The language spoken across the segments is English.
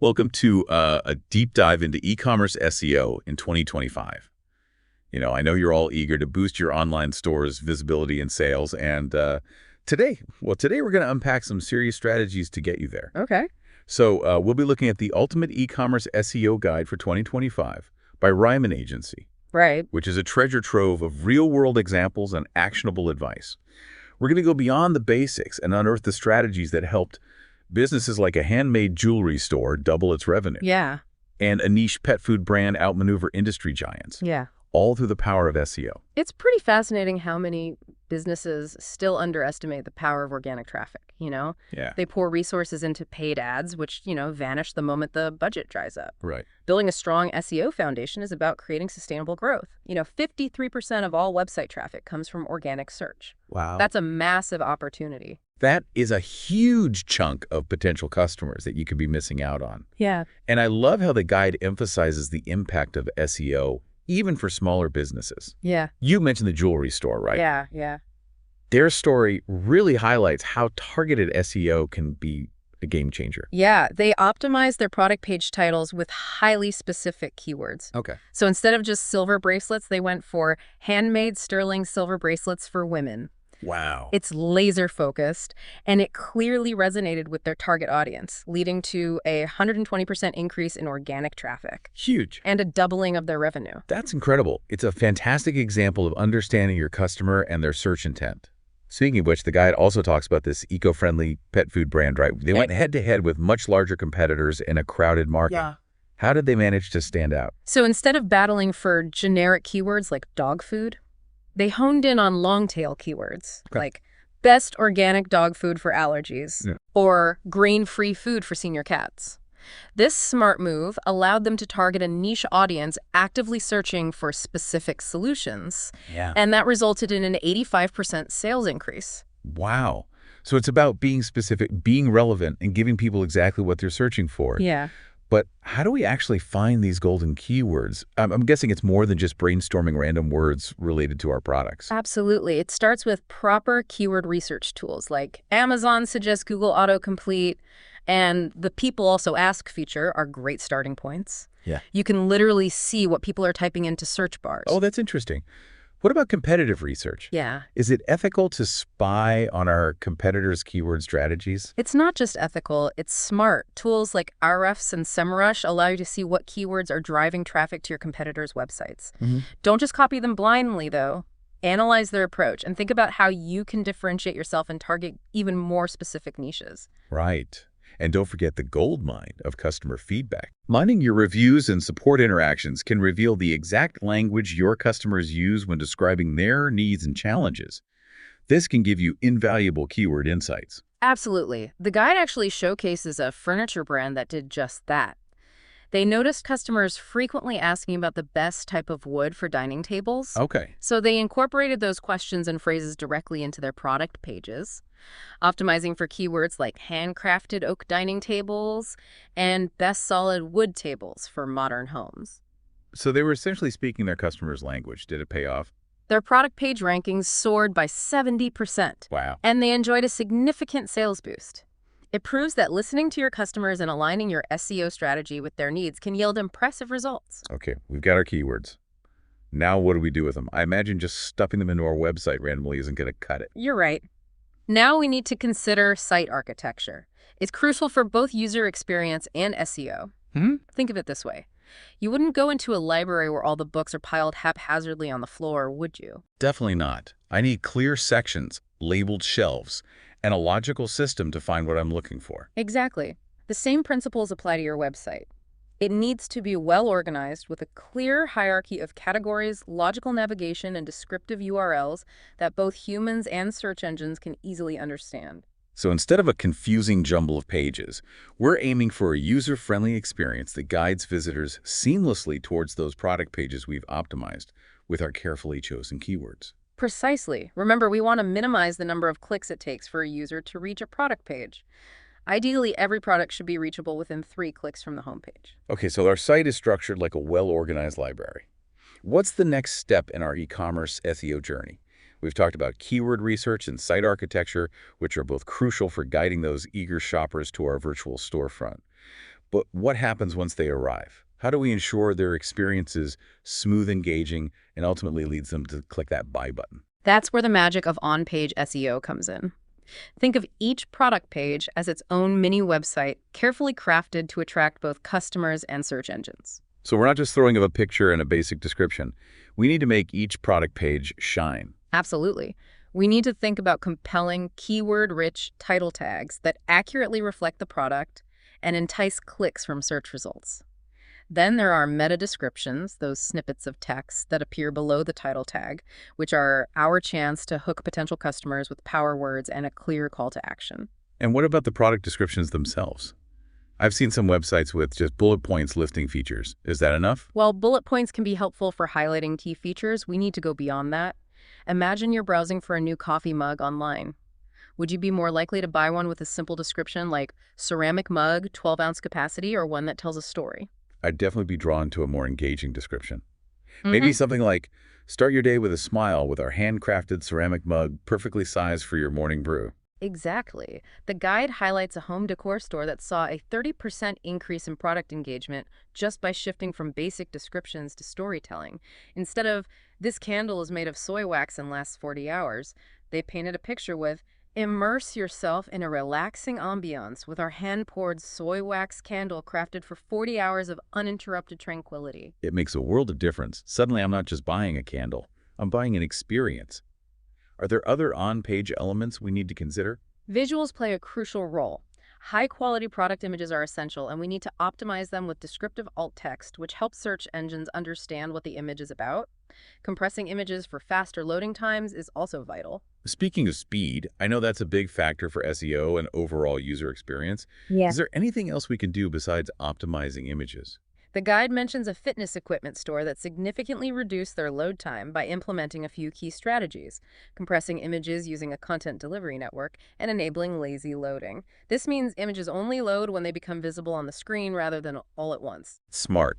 Welcome to a deep dive into e-commerce SEO in 2025. I know you're all eager to boost your online store's visibility and sales, and today we're going to unpack some serious strategies to get you there. Okay. So we'll be looking at the Ultimate E-commerce SEO Guide for 2025 by Riman Agency, Right. which is a treasure trove of real-world examples and actionable advice. We're going to go beyond the basics and unearth the strategies that helped businesses like a handmade jewelry store double its revenue, Yeah. and a niche pet food brand outmaneuver industry giants, Yeah. all through the power of SEO. It's pretty fascinating how many businesses still underestimate the power of organic traffic. Yeah, They pour resources into paid ads, which, vanish the moment the budget dries up. right. Building a strong SEO foundation is about creating sustainable growth. 53% of all website traffic comes from organic search. Wow. That's a massive opportunity. That is a huge chunk of potential customers that you could be missing out on. Yeah. And I love how the guide emphasizes the impact of SEO, even for smaller businesses. Yeah. You mentioned the jewelry store, right? Yeah. Yeah. Their story really highlights how targeted SEO can be a game changer. Yeah, they optimize their product page titles with highly specific keywords. Okay. So instead of just silver bracelets, they went for handmade sterling silver bracelets for women. Wow. It's laser focused, and it clearly resonated with their target audience, leading to a 120% increase in organic traffic Huge. and a doubling of their revenue. That's incredible. It's a fantastic example of understanding your customer and their search intent. Speaking of which, the guide also talks about this eco-friendly pet food brand, right? They went head-to-head with much larger competitors in a crowded market. Yeah. How did they manage to stand out? So instead of battling for generic keywords like dog food, they honed in on long-tail keywords like best organic dog food for allergies or grain-free food for senior cats. This smart move allowed them to target a niche audience actively searching for specific solutions, and that resulted in an 85% sales increase. Wow. So it's about being specific, being relevant, and giving people exactly what they're searching for. Yeah. But how do we actually find these golden keywords? I'm guessing it's more than just brainstorming random words related to our products. Absolutely. It starts with proper keyword research tools like Amazon suggests Google autocomplete, and the People Also Ask feature are great starting points. Yeah. You can literally see what people are typing into search bars. Oh, that's interesting. What about competitive research? Yeah. Is it ethical to spy on our competitors' keyword strategies? It's not just ethical, it's smart. Tools like Ahrefs and SEMrush allow you to see what keywords are driving traffic to your competitors' websites. Don't just copy them blindly, though. Analyze their approach and think about how you can differentiate yourself and target even more specific niches. Right. And don't forget the gold mine of customer feedback. Mining your reviews and support interactions can reveal the exact language your customers use when describing their needs and challenges. This can give you invaluable keyword insights. Absolutely. The guide actually showcases a furniture brand that did just that. They noticed customers frequently asking about the best type of wood for dining tables. Okay. So they incorporated those questions and phrases directly into their product pages, optimizing for keywords like handcrafted oak dining tables and best solid wood tables for modern homes. So they were essentially speaking their customers' language. Did it pay off? Their product page rankings soared by 70%. Wow. And they enjoyed a significant sales boost. It proves that listening to your customers and aligning your SEO strategy with their needs can yield impressive results. Okay, we've got our keywords. Now what do we do with them? I imagine just stuffing them into our website randomly isn't going to cut it. You're right. Now we need to consider site architecture. It's crucial for both user experience and SEO. Think of it this way. You wouldn't go into a library where all the books are piled haphazardly on the floor, would you? Definitely not. I need clear sections, labeled shelves, and a logical system to find what I'm looking for. Exactly. The same principles apply to your website. It needs to be well organized with a clear hierarchy of categories, logical navigation, and descriptive URLs that both humans and search engines can easily understand. So instead of a confusing jumble of pages, we're aiming for a user-friendly experience that guides visitors seamlessly towards those product pages we've optimized with our carefully chosen keywords. Precisely. Remember, we want to minimize the number of clicks it takes for a user to reach a product page. Ideally, every product should be reachable within 3 clicks from the homepage. Okay, so our site is structured like a well-organized library. What's the next step in our e-commerce SEO journey? We've talked about keyword research and site architecture, which are both crucial for guiding those eager shoppers to our virtual storefront. But what happens once they arrive? How do we ensure their experience is smooth, engaging, and ultimately leads them to click that buy button? That's where the magic of on-page SEO comes in. Think of each product page as its own mini website, carefully crafted to attract both customers and search engines. So we're not just throwing up a picture and a basic description. We need to make each product page shine. Absolutely. We need to think about compelling, keyword-rich title tags that accurately reflect the product and entice clicks from search results. Then there are meta descriptions, those snippets of text that appear below the title tag, which are our chance to hook potential customers with power words and a clear call to action. And what about the product descriptions themselves? I've seen some websites with just bullet points listing features. Is that enough? While bullet points can be helpful for highlighting key features, we need to go beyond that. Imagine you're browsing for a new coffee mug online. Would you be more likely to buy one with a simple description like ceramic mug, 12-ounce capacity, or one that tells a story? I'd definitely be drawn to a more engaging description. Maybe something like, start your day with a smile with our handcrafted ceramic mug, perfectly sized for your morning brew. Exactly. The guide highlights a home decor store that saw a 30% increase in product engagement just by shifting from basic descriptions to storytelling. Instead of, this candle is made of soy wax and lasts 40 hours, they painted a picture with, immerse yourself in a relaxing ambiance with our hand-poured soy wax candle crafted for 40 hours of uninterrupted tranquility. It makes a world of difference. Suddenly, I'm not just buying a candle. I'm buying an experience. Are there other on-page elements we need to consider? Visuals play a crucial role. High-quality product images are essential, and we need to optimize them with descriptive alt text, which helps search engines understand what the image is about. Compressing images for faster loading times is also vital. Speaking of speed, I know that's a big factor for SEO and overall user experience. Yeah. Is there anything else we can do besides optimizing images? The guide mentions a fitness equipment store that significantly reduced their load time by implementing a few key strategies, compressing images using a content delivery network, and enabling lazy loading. This means images only load when they become visible on the screen rather than all at once. Smart.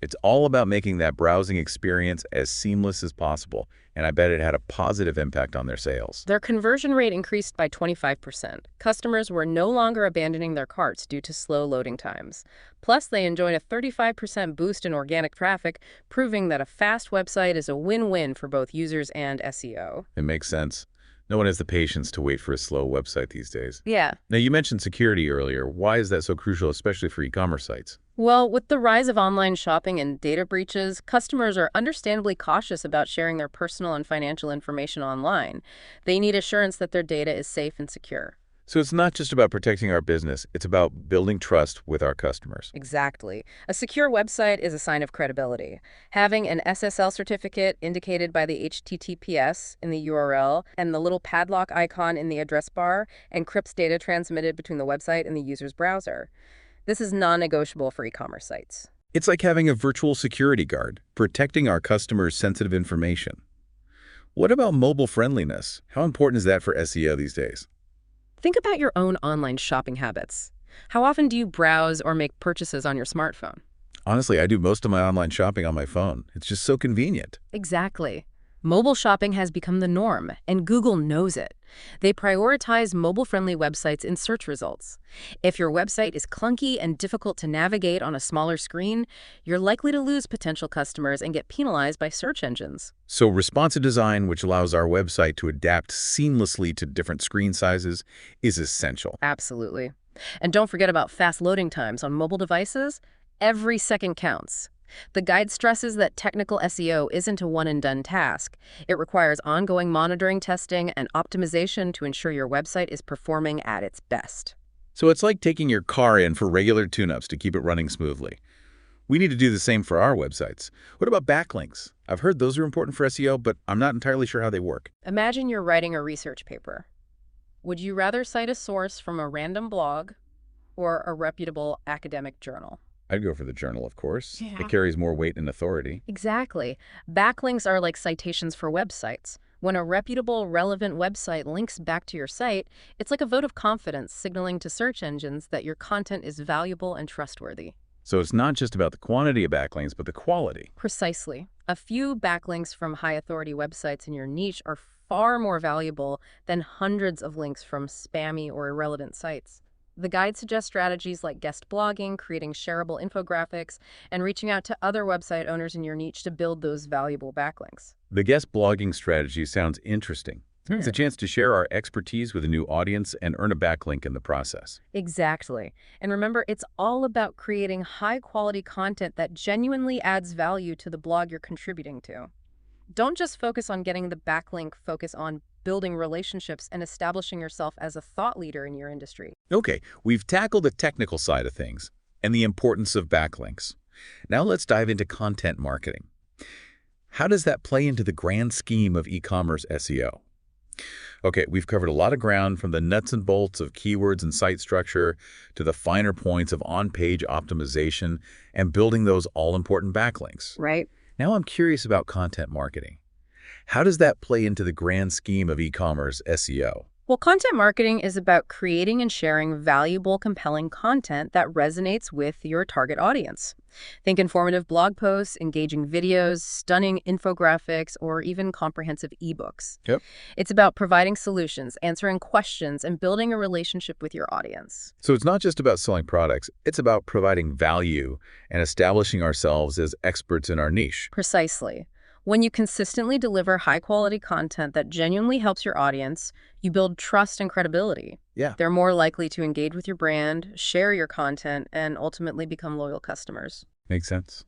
It's all about making that browsing experience as seamless as possible, and I bet it had a positive impact on their sales. Their conversion rate increased by 25%. Customers were no longer abandoning their carts due to slow loading times. Plus, they enjoyed a 35% boost in organic traffic, proving that a fast website is a win-win for both users and SEO. It makes sense. No one has the patience to wait for a slow website these days. Yeah. Now, you mentioned security earlier. Why is that so crucial, especially for e-commerce sites? Well, with the rise of online shopping and data breaches, customers are understandably cautious about sharing their personal and financial information online. They need assurance that their data is safe and secure. So it's not just about protecting our business, it's about building trust with our customers. Exactly. A secure website is a sign of credibility. Having an SSL certificate indicated by the HTTPS in the URL and the little padlock icon in the address bar encrypts data transmitted between the website and the user's browser. This is non-negotiable for e-commerce sites. It's like having a virtual security guard, protecting our customers' sensitive information. What about mobile friendliness? How important is that for SEO these days? Think about your own online shopping habits. How often do you browse or make purchases on your smartphone? Honestly, I do most of my online shopping on my phone. It's just so convenient. Exactly. Mobile shopping has become the norm, and Google knows it. They prioritize mobile-friendly websites in search results. If your website is clunky and difficult to navigate on a smaller screen, you're likely to lose potential customers and get penalized by search engines. So responsive design, which allows our website to adapt seamlessly to different screen sizes, is essential. Absolutely. And don't forget about fast loading times on mobile devices. Every second counts. The guide stresses that technical SEO isn't a one-and-done task. It requires ongoing monitoring, testing, and optimization to ensure your website is performing at its best. So it's like taking your car in for regular tune-ups to keep it running smoothly. We need to do the same for our websites. What about backlinks? I've heard those are important for SEO, but I'm not entirely sure how they work. Imagine you're writing a research paper. Would you rather cite a source from a random blog or a reputable academic journal? I'd go for the journal, of course. Yeah. It carries more weight and authority. Exactly. Backlinks are like citations for websites. When a reputable, relevant website links back to your site, it's like a vote of confidence signaling to search engines that your content is valuable and trustworthy. So it's not just about the quantity of backlinks, but the quality. Precisely. A few backlinks from high-authority websites in your niche are far more valuable than hundreds of links from spammy or irrelevant sites. The guide suggests strategies like guest blogging, creating shareable infographics, and reaching out to other website owners in your niche to build those valuable backlinks. The guest blogging strategy sounds interesting. It's Hmm. a chance to share our expertise with a new audience and earn a backlink in the process. Exactly. And remember, it's all about creating high-quality content that genuinely adds value to the blog you're contributing to. Don't just focus on getting the backlink, focus on building relationships and establishing yourself as a thought leader in your industry. Okay, we've tackled the technical side of things and the importance of backlinks. Now let's dive into content marketing. How does that play into the grand scheme of e-commerce SEO? Okay, we've covered a lot of ground from the nuts and bolts of keywords and site structure to the finer points of on-page optimization and building those all-important backlinks. Right. Now I'm curious about content marketing. How does that play into the grand scheme of e-commerce SEO? Well, content marketing is about creating and sharing valuable, compelling content that resonates with your target audience. Think informative blog posts, engaging videos, stunning infographics, or even comprehensive ebooks. Yep. It's about providing solutions, answering questions, and building a relationship with your audience. So it's not just about selling products, it's about providing value and establishing ourselves as experts in our niche. Precisely. When you consistently deliver high-quality content that genuinely helps your audience, you build trust and credibility. Yeah. They're more likely to engage with your brand, share your content, and ultimately become loyal customers. Makes sense.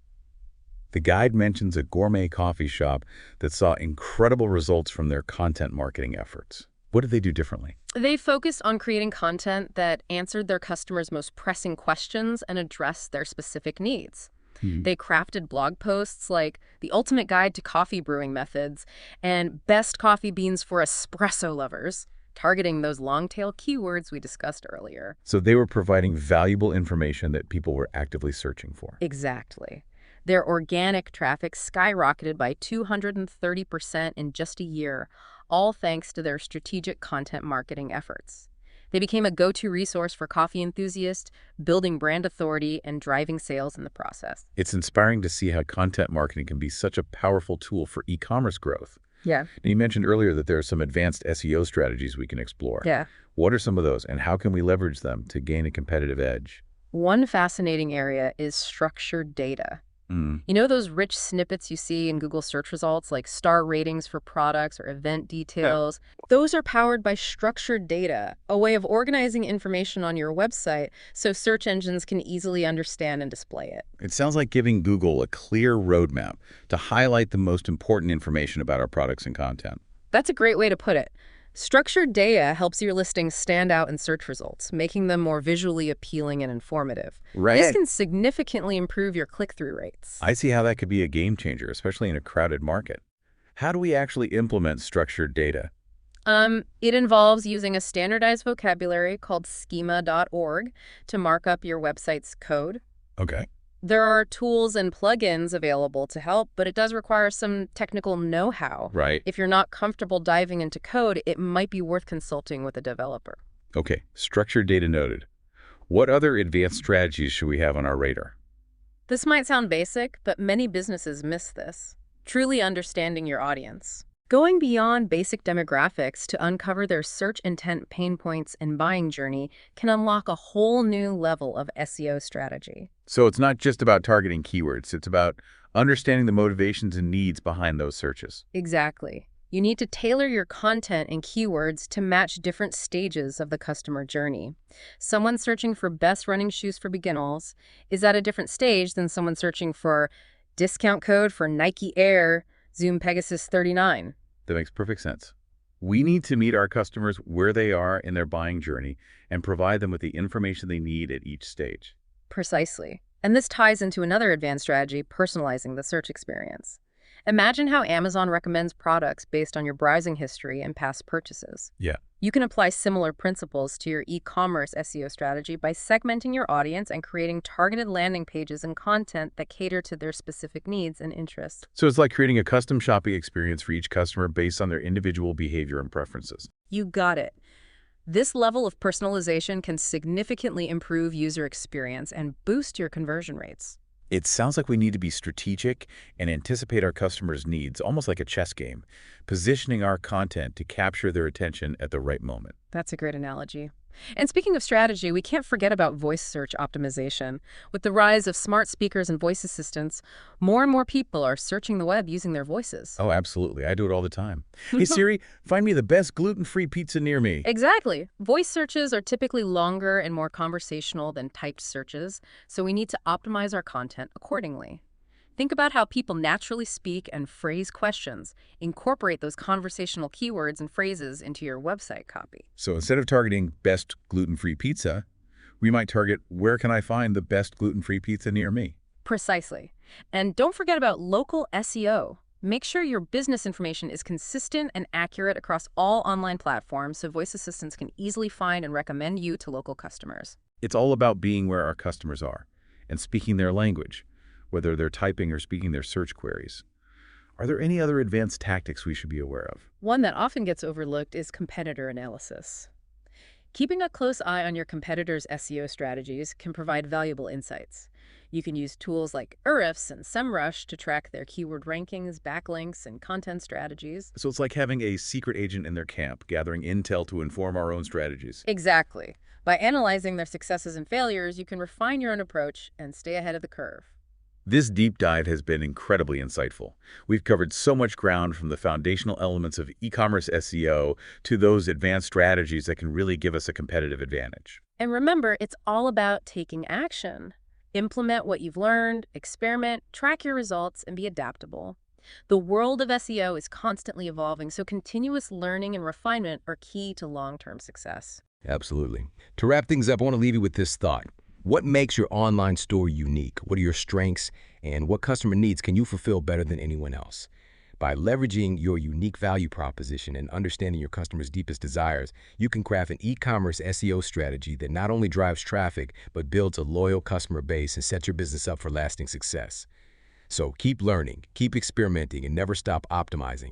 The guide mentions a gourmet coffee shop that saw incredible results from their content marketing efforts. What did they do differently? They focused on creating content that answered their customers' most pressing questions and addressed their specific needs. They crafted blog posts like The Ultimate Guide to Coffee Brewing Methods and Best Coffee Beans for Espresso Lovers, targeting those long-tail keywords we discussed earlier. So they were providing valuable information that people were actively searching for. Exactly. Their organic traffic skyrocketed by 230% in just a year, all thanks to their strategic content marketing efforts. They became a go-to resource for coffee enthusiasts, building brand authority and driving sales in the process. It's inspiring to see how content marketing can be such a powerful tool for e-commerce growth. Yeah. Now, you mentioned earlier that there are some advanced SEO strategies we can explore. Yeah. What are some of those, and how can we leverage them to gain a competitive edge? One fascinating area is structured data. You know those rich snippets you see in Google search results, like star ratings for products or event details? Those are powered by structured data, a way of organizing information on your website so search engines can easily understand and display it. It sounds like giving Google a clear roadmap to highlight the most important information about our products and content. That's a great way to put it. Structured data helps your listings stand out in search results, making them more visually appealing and informative. Right. This can significantly improve your click-through rates. I see how that could be a game changer, especially in a crowded market. How do we actually implement structured data? It involves using a standardized vocabulary called schema.org to mark up your website's code. Okay. There are tools and plugins available to help, but it does require some technical know-how. Right. If you're not comfortable diving into code, it might be worth consulting with a developer. Okay. Structured data noted. What other advanced strategies should we have on our radar? This might sound basic, but many businesses miss this. Truly understanding your audience. Going beyond basic demographics to uncover their search intent pain points and buying journey can unlock a whole new level of SEO strategy. So it's not just about targeting keywords. It's about understanding the motivations and needs behind those searches. Exactly. You need to tailor your content and keywords to match different stages of the customer journey. Someone searching for best running shoes for beginners is at a different stage than someone searching for discount code for Nike Air Zoom Pegasus 39. That makes perfect sense. We need to meet our customers where they are in their buying journey and provide them with the information they need at each stage. Precisely. And this ties into another advanced strategy, personalizing the search experience. Imagine how Amazon recommends products based on your browsing history and past purchases. Yeah. You can apply similar principles to your e-commerce SEO strategy by segmenting your audience and creating targeted landing pages and content that cater to their specific needs and interests. So it's like creating a custom shopping experience for each customer based on their individual behavior and preferences. You got it. This level of personalization can significantly improve user experience and boost your conversion rates. It sounds like we need to be strategic and anticipate our customers' needs, almost like a chess game, positioning our content to capture their attention at the right moment. That's a great analogy. And speaking of strategy, we can't forget about voice search optimization. With the rise of smart speakers and voice assistants, more and more people are searching the web using their voices. Oh, absolutely. I do it all the time. Hey, Siri, find me the best gluten-free pizza near me. Exactly. Voice searches are typically longer and more conversational than typed searches, so we need to optimize our content accordingly. Think about how people naturally speak and phrase questions. Incorporate those conversational keywords and phrases into your website copy. So instead of targeting best gluten-free pizza, we might target where can I find the best gluten-free pizza near me? Precisely. And don't forget about local SEO. Make sure your business information is consistent and accurate across all online platforms so voice assistants can easily find and recommend you to local customers. It's all about being where our customers are and speaking their language, whether they're typing or speaking their search queries. Are there any other advanced tactics we should be aware of? One that often gets overlooked is competitor analysis. Keeping a close eye on your competitors' SEO strategies can provide valuable insights. You can use tools like Ahrefs and SEMrush to track their keyword rankings, backlinks, and content strategies. So it's like having a secret agent in their camp, gathering intel to inform our own strategies. Exactly. By analyzing their successes and failures, you can refine your own approach and stay ahead of the curve. This deep dive has been incredibly insightful. We've covered so much ground, from the foundational elements of e-commerce SEO to those advanced strategies that can really give us a competitive advantage. And remember, it's all about taking action. Implement what you've learned, experiment, track your results, and be adaptable. The world of SEO is constantly evolving, so continuous learning and refinement are key to long-term success. Absolutely. To wrap things up, I want to leave you with this thought. What makes your online store unique? What are your strengths? And what customer needs can you fulfill better than anyone else? By leveraging your unique value proposition and understanding your customers' deepest desires, you can craft an e-commerce SEO strategy that not only drives traffic, but builds a loyal customer base and sets your business up for lasting success. So keep learning, keep experimenting, and never stop optimizing.